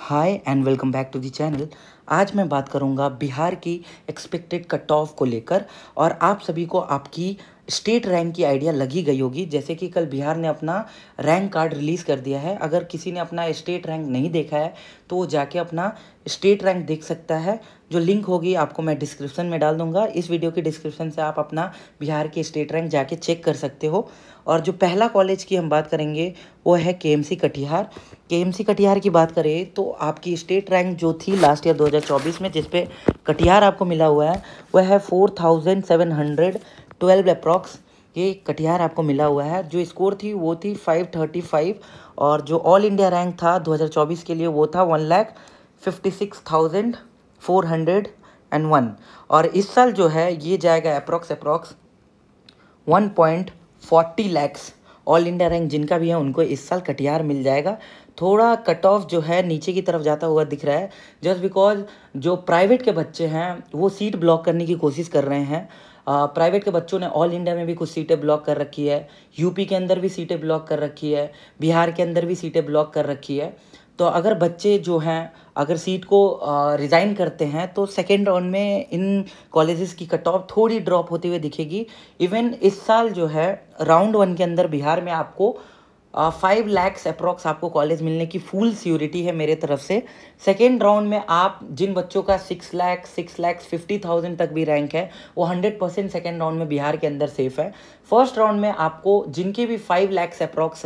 Hi and welcome back to the channel. आज मैं बात करूंगा बिहार की एक्सपेक्टेड कट ऑफ को लेकर। और आप सभी को आपकी स्टेट रैंक की आइडिया लगी गई होगी, जैसे कि कल बिहार ने अपना रैंक कार्ड रिलीज़ कर दिया है। अगर किसी ने अपना स्टेट रैंक नहीं देखा है तो वो जाके अपना स्टेट रैंक देख सकता है। जो लिंक होगी आपको मैं डिस्क्रिप्शन में डाल दूंगा। इस वीडियो के डिस्क्रिप्शन से आप अपना बिहार की स्टेट रैंक जाके चेक कर सकते हो। और जो पहला कॉलेज की हम बात करेंगे वो है केएमसी कटिहार। केएमसी कटिहार की बात करें तो आपकी स्टेट रैंक जो थी लास्ट ईयर 2024 में, जिसपे कटिहार आपको मिला हुआ है, वह है 4712 अप्रॉक्स। ये कटिहार आपको मिला हुआ है। जो स्कोर थी वो थी 535। और जो ऑल इंडिया रैंक था 2024 के लिए वो था 1,56,401। और इस साल जो है ये जाएगा approx 1.40 lakhs. All India rank जिनका भी है उनको इस साल कटिहार मिल जाएगा। थोड़ा कट ऑफ जो है नीचे की तरफ जाता हुआ दिख रहा है, जस्ट बिकॉज जो प्राइवेट के बच्चे हैं वो सीट ब्लॉक करने की कोशिश कर रहे हैं। प्राइवेट के बच्चों ने ऑल इंडिया में भी कुछ सीटें ब्लॉक कर रखी है, यूपी के अंदर भी सीटें ब्लॉक कर रखी है, बिहार के अंदर भी सीटें ब्लॉक कर रखी है। तो अगर बच्चे जो हैं अगर सीट को रिज़ाइन करते हैं तो सेकेंड राउंड में इन कॉलेजेस की कट ऑफ थोड़ी ड्रॉप होती हुई दिखेगी। इवन इस साल जो है राउंड 1 के अंदर बिहार में आपको 5 लैक्स अप्रॉक्स आपको कॉलेज मिलने की फुल सियोरिटी है मेरे तरफ से। सेकेंड राउंड में आप जिन बच्चों का 6,50,000 तक भी रैंक है वो 100% सेकेंड राउंड में बिहार के अंदर सेफ है। फर्स्ट राउंड में आपको जिनके भी 5 lakhs approx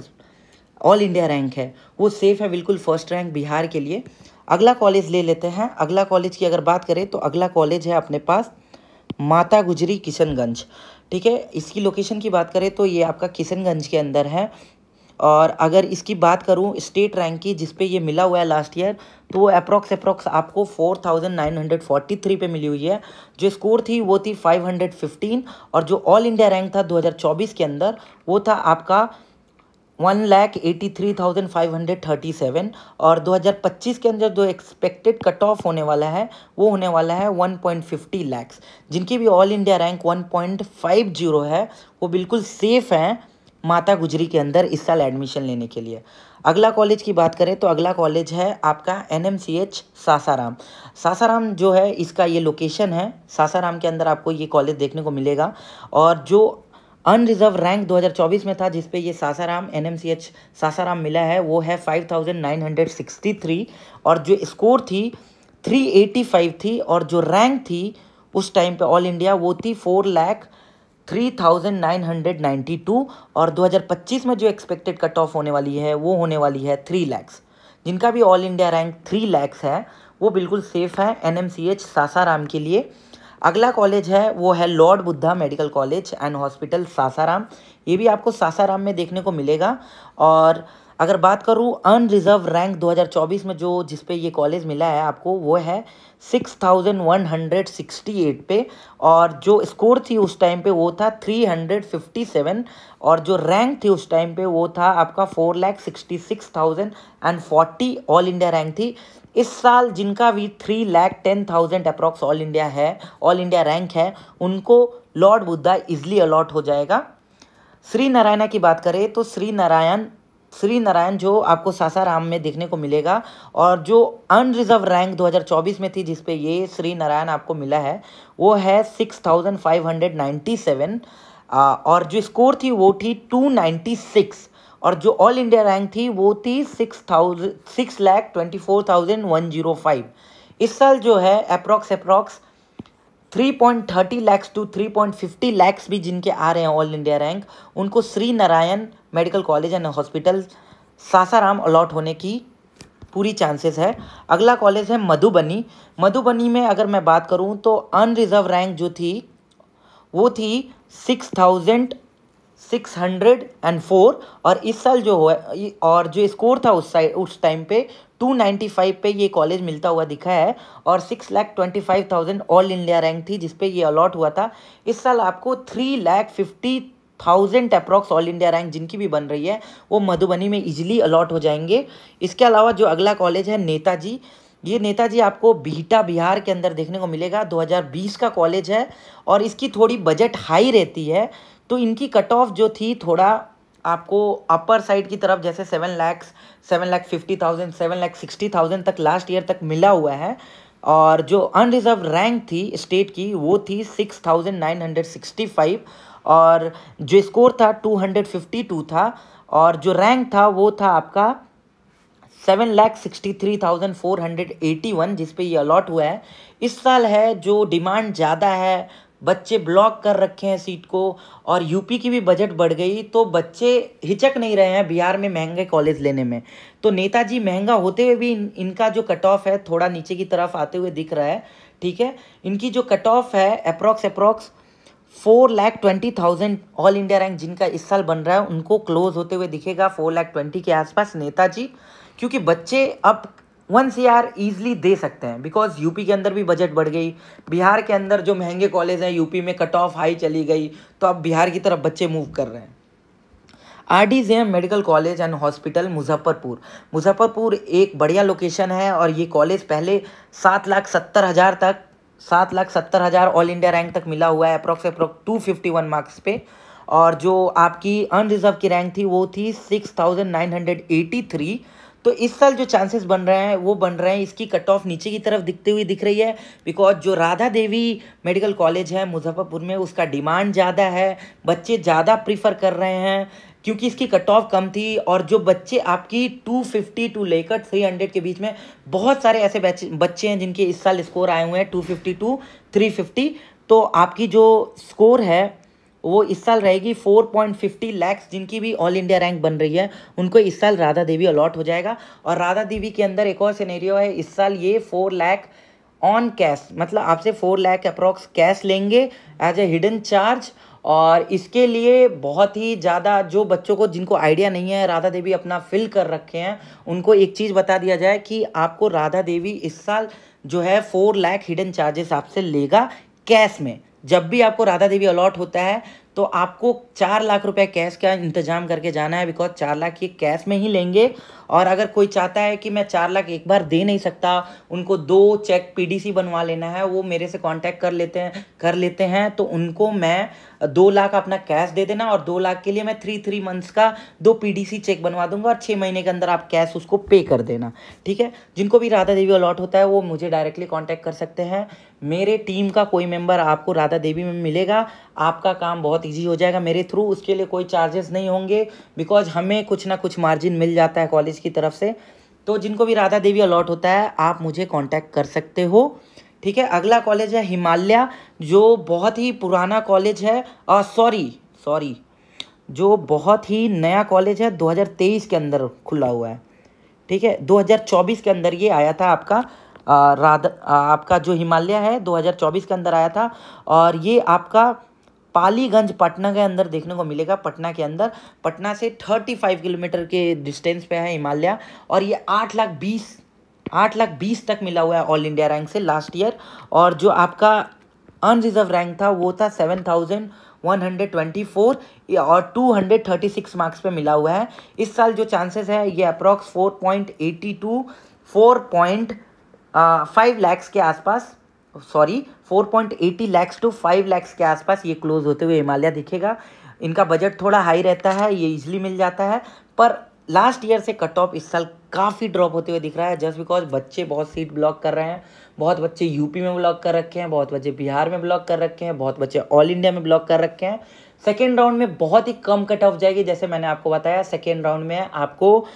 all India rank है वो सेफ है बिल्कुल फर्स्ट रैंक बिहार के लिए। अगला कॉलेज ले लेते हैं। अगला कॉलेज की अगर बात करें तो अगला कॉलेज है अपने पास माता गुजरी किशनगंज। ठीक है, इसकी लोकेशन की बात करें तो ये आपका किशनगंज के अंदर है। और अगर इसकी बात करूं स्टेट रैंक की जिस पे ये मिला हुआ है लास्ट ईयर, तो वो अप्रॉक्स आपको 4,943 पे मिली हुई है। जो स्कोर थी वो थी 515। और जो ऑल इंडिया रैंक था 2024 के अंदर वो था आपका 1,83,537। और 2025 के अंदर जो एक्सपेक्टेड कट ऑफ होने वाला है वो होने वाला है 1.50 लैक्स। जिनकी भी ऑल इंडिया रैंक 1.50 है वो बिल्कुल सेफ हैं माता गुजरी के अंदर इस साल एडमिशन लेने के लिए। अगला कॉलेज की बात करें तो अगला कॉलेज है आपका NMCH सासाराम। सासाराम जो है इसका ये लोकेशन है। सासाराम के अंदर आपको ये कॉलेज देखने को मिलेगा। और जो अनरिजर्व रैंक 2024 में था जिसपे ये सासाराम NMCH सासाराम मिला है वो है 5,963। और जो स्कोर थी 385 थी। और जो रैंक थी उस टाइम पे ऑल इंडिया वो थी 4,03,992। और 2025 में जो एक्सपेक्टेड कट ऑफ होने वाली है वो होने वाली है 3 लैक्स। जिनका भी ऑल इंडिया रैंक 3 लैक्स है वो बिल्कुल सेफ है NMCH सासाराम के लिए। अगला कॉलेज है वो है Lord Buddha medical college and hospital Sasaram. ये भी आपको सासाराम में देखने को मिलेगा। और अगर बात करूँ अनरिजर्व रैंक 2024 में जो जिस पे ये कॉलेज मिला है आपको वो है 6,168 पे। और जो स्कोर थी उस टाइम पे वो था 357। और जो रैंक थी उस टाइम पे वो था आपका 4,66,040 ऑल इंडिया रैंक थी। इस साल जिनका भी 3,10,000 अप्रॉक्स ऑल इंडिया रैंक है उनको लॉर्ड बुद्धा इजली अलॉट हो जाएगा। श्री नारायणा की बात करें तो श्री नारायण जो आपको सासाराम में देखने को मिलेगा। और जो अनरिजर्व रैंक 2024 में थी जिसपे ये श्री नारायण आपको मिला है वो है 6,597। और जो स्कोर थी वो थी 296। और जो ऑल इंडिया रैंक थी वो थी 6,24,105। इस साल जो है अप्रॉक्स 3.30 लैक्स टू 3.50 लैक्स भी जिनके आ रहे हैं ऑल इंडिया रैंक उनको Shri Narayan medical college and hospital Sasaram allot होने की पूरी चांसेस है। अगला कॉलेज है मधुबनी में अगर मैं बात करूं तो अनरिजर्व रैंक जो थी वो थी 6,604। और इस साल जो हुआ और जो स्कोर था उस टाइम पे 295 पे ये कॉलेज मिलता हुआ दिखा है। और 6,25,000 ऑल इंडिया रैंक थी जिसपे ये अलॉट हुआ था। इस साल आपको 3,50,000 अप्रॉक्स ऑल इंडिया रैंक जिनकी भी बन रही है वो मधुबनी में इजीली अलॉट हो जाएंगे। इसके अलावा जो अगला कॉलेज है नेताजी, ये नेताजी आपको बिहटा बिहार के अंदर देखने को मिलेगा। 2020 का कॉलेज है और इसकी थोड़ी बजट हाई रहती है तो इनकी कट ऑफ जो थी थोड़ा आपको अपर साइड की तरफ जैसे 7 लाख 7,50,000 7,60,000 तक लास्ट ईयर तक मिला हुआ है। और जो अनरिजर्व रैंक थी स्टेट की वो थी 6,965 और जो स्कोर था 252 था और जो रैंक था वो था आपका 7,63,481 जिस पे ये अलॉट हुआ है। इस साल है जो डिमांड ज़्यादा है, बच्चे ब्लॉक कर रखे हैं सीट को और यूपी की भी बजट बढ़ गई तो बच्चे हिचक नहीं रहे हैं बिहार में महंगे कॉलेज लेने में। तो नेताजी महंगा होते हुए भी इनका जो कट ऑफ है थोड़ा नीचे की तरफ आते हुए दिख रहा है। ठीक है, इनकी जो कट ऑफ है अप्रॉक्स 4,20,000 ऑल इंडिया रैंक जिनका इस साल बन रहा है उनको क्लोज होते हुए दिखेगा 4,20,000 के आसपास नेताजी, क्योंकि बच्चे अब 1 CR ईजिली दे सकते हैं बिकॉज यूपी के अंदर भी बजट बढ़ गई, बिहार के अंदर जो महंगे कॉलेज हैं यूपी में कट ऑफ हाई चली गई तो अब बिहार की तरफ बच्चे मूव कर रहे हैं। RDJM medical college and hospital Muzaffarpur एक बढ़िया लोकेशन है और ये कॉलेज पहले 7,70,000 ऑल इंडिया रैंक तक मिला हुआ है अप्रॉक्स 251 मार्क्स पे। और जो आपकी अनरिजर्व की रैंक थी वो थी 6,983। तो इस साल जो चांसेस बन रहे हैं वो बन रहे हैं इसकी कट ऑफ नीचे की तरफ दिखते हुई दिख रही है बिकॉज जो राधा देवी मेडिकल कॉलेज है मुजफ्फरपुर में उसका डिमांड ज़्यादा है, बच्चे ज़्यादा प्रीफर कर रहे हैं क्योंकि इसकी कट ऑफ कम थी। और जो बच्चे आपकी 250 टू लेकर 300 के बीच में बहुत सारे ऐसे बच्चे हैं जिनके इस साल स्कोर आए हुए हैं 250 टू 350। तो आपकी जो स्कोर है वो इस साल रहेगी 4.50 लाख जिनकी भी ऑल इंडिया रैंक बन रही है उनको इस साल राधा देवी अलॉट हो जाएगा। और राधा देवी के अंदर एक और सिनेरियो है, इस साल ये 4 लाख ऑन कैश, मतलब आपसे 4 लाख अप्रॉक्स कैश लेंगे एज ए हिडन चार्ज। और इसके लिए बहुत ही ज़्यादा जो बच्चों को जिनको आइडिया नहीं है राधा देवी अपना फिल कर रखे हैं उनको एक चीज़ बता दिया जाए कि आपको राधा देवी इस साल जो है 4 लाख हिडन चार्जेस आपसे लेगा कैश में। जब भी आपको राधा देवी अलॉट होता है तो आपको 4 लाख रुपए कैश का इंतजाम करके जाना है बिकॉज 4 लाख ये कैश में ही लेंगे। और अगर कोई चाहता है कि मैं 4 लाख एक बार दे नहीं सकता, उनको 2 चेक PDC बनवा लेना है, वो मेरे से कांटेक्ट कर लेते हैं तो उनको मैं 2 लाख अपना कैश दे देना और 2 लाख के लिए मैं 3 मंथ्स का 2 PDC चेक बनवा दूंगा और 6 महीने के अंदर आप कैश उसको पे कर देना। ठीक है, जिनको भी राधा देवी अलॉट होता है वो मुझे डायरेक्टली कॉन्टैक्ट कर सकते हैं, मेरे टीम का कोई मेंबर आपको राधा देवी में मिलेगा, आपका काम बहुत ईजी हो जाएगा मेरे थ्रू। उसके लिए कोई चार्जेस नहीं होंगे बिकॉज हमें कुछ ना कुछ मार्जिन मिल जाता है कॉलेज की तरफ से। तो जिनको भी राधा देवी अलॉट होता है आप मुझे कांटेक्ट कर सकते हो। ठीक है, अगला कॉलेज है हिमालय जो बहुत ही पुराना कॉलेज है, सॉरी जो बहुत ही नया कॉलेज है, 2023 के अंदर खुला हुआ है। ठीक है, 2024 के अंदर ये आया था आपका आपका जो हिमालय है 2024 के अंदर आया था और ये आपका पालीगंज पटना के अंदर देखने को मिलेगा। पटना के अंदर, पटना से 35 किलोमीटर के डिस्टेंस पे है हिमालय और ये 8,20,000 तक मिला हुआ है ऑल इंडिया रैंक से लास्ट ईयर। और जो आपका अनरिजर्व रैंक था वो था 7,124 और 236 मार्क्स पे मिला हुआ है। इस साल जो चांसेस है ये अप्रॉक्स 4.80 टू 4.5 लाख के आसपास, 4.80 लाख टू 5 लाख के आसपास ये क्लोज होते हुए हिमालय दिखेगा। इनका बजट थोड़ा हाई रहता है, ये इजीली मिल जाता है, पर लास्ट ईयर से कट ऑफ इस साल काफ़ी ड्रॉप होते हुए दिख रहा है जस्ट बिकॉज बच्चे बहुत सीट ब्लॉक कर रहे हैं। बहुत बच्चे यूपी में ब्लॉक कर रखे हैं, बहुत बच्चे बिहार में ब्लॉक कर रखे हैं, बहुत बच्चे ऑल इंडिया में ब्लॉक कर रखे हैं। सेकेंड राउंड में बहुत ही कम कट ऑफ जाएगी, जैसे मैंने आपको बताया सेकेंड राउंड में आपको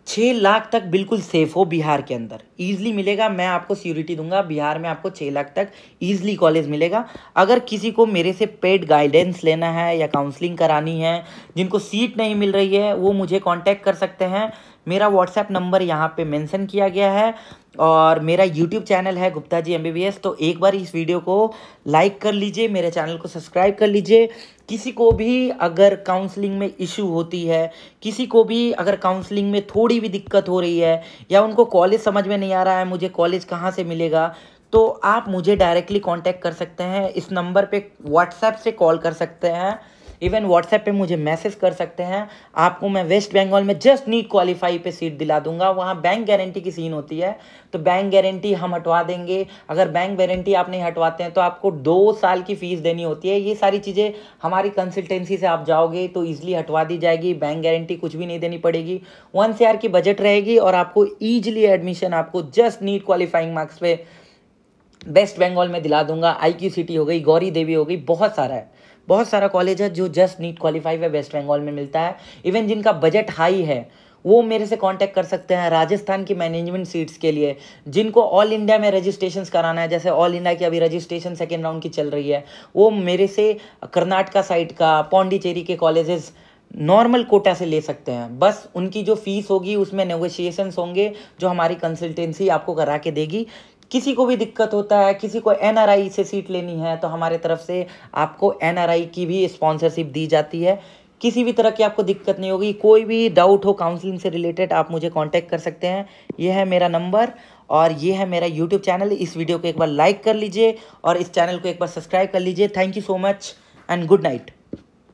6 लाख तक बिल्कुल सेफ हो बिहार के अंदर ईजिली मिलेगा। मैं आपको सियोरिटी दूंगा बिहार में आपको 6 लाख तक ईजिली कॉलेज मिलेगा। अगर किसी को मेरे से पेड गाइडेंस लेना है या काउंसलिंग करानी है, जिनको सीट नहीं मिल रही है वो मुझे कांटेक्ट कर सकते हैं। मेरा व्हाट्सएप नंबर यहाँ पे मेंशन किया गया है और मेरा यूट्यूब चैनल है गुप्ता जी MBBS। तो एक बार इस वीडियो को लाइक कर लीजिए, मेरे चैनल को सब्सक्राइब कर लीजिए। किसी को भी अगर काउंसलिंग में इशू होती है, किसी को भी अगर काउंसलिंग में थोड़ी भी दिक्कत हो रही है या उनको कॉलेज समझ में नहीं आ रहा है मुझे कॉलेज कहाँ से मिलेगा, तो आप मुझे डायरेक्टली कांटेक्ट कर सकते हैं। इस नंबर पे व्हाट्सएप से कॉल कर सकते हैं इवन व्हाट्सएप पे मुझे मैसेज कर सकते हैं। आपको मैं वेस्ट बंगाल में जस्ट नीट क्वालिफाई पे सीट दिला दूंगा। वहाँ बैंक गारंटी की सीन होती है, तो बैंक गारंटी हम हटवा देंगे। अगर बैंक गारंटी आप नहीं हटवाते हैं तो आपको 2 साल की फीस देनी होती है। ये सारी चीज़ें हमारी कंसल्टेंसी से आप जाओगे तो ईजिली हटवा दी जाएगी। बैंक गारंटी कुछ भी नहीं देनी पड़ेगी। 1 CR की बजट रहेगी और आपको ईजिली एडमिशन आपको जस्ट नीट क्वालिफाइंग मार्क्स पे वेस्ट बंगाल में दिला दूंगा। IQCT हो गई, गौरी देवी हो गई, बहुत सारा है, बहुत सारा कॉलेज है जो जस्ट नीट क्वालिफाई है वेस्ट बंगाल में मिलता है। इवन जिनका बजट हाई है वो मेरे से कांटेक्ट कर सकते हैं राजस्थान की मैनेजमेंट सीट्स के लिए। जिनको ऑल इंडिया में रजिस्ट्रेशंस कराना है, जैसे ऑल इंडिया की अभी रजिस्ट्रेशन सेकेंड राउंड की चल रही है, वो मेरे से कर्नाटका साइड का, पौंडीचेरी के कॉलेजेस नॉर्मल कोटा से ले सकते हैं। बस उनकी जो फीस होगी उसमें नेगोशिएशंस होंगे जो हमारी कंसल्टेंसी आपको करा के देगी। किसी को भी दिक्कत होता है, किसी को NRI से सीट लेनी है तो हमारे तरफ से आपको NRI की भी स्पॉन्सरशिप दी जाती है। किसी भी तरह की आपको दिक्कत नहीं होगी। कोई भी डाउट हो काउंसलिंग से रिलेटेड आप मुझे कांटेक्ट कर सकते हैं। ये है मेरा नंबर और ये है मेरा यूट्यूब चैनल। इस वीडियो को एक बार लाइक कर लीजिए और इस चैनल को एक बार सब्सक्राइब कर लीजिए। Thank you so much and good night.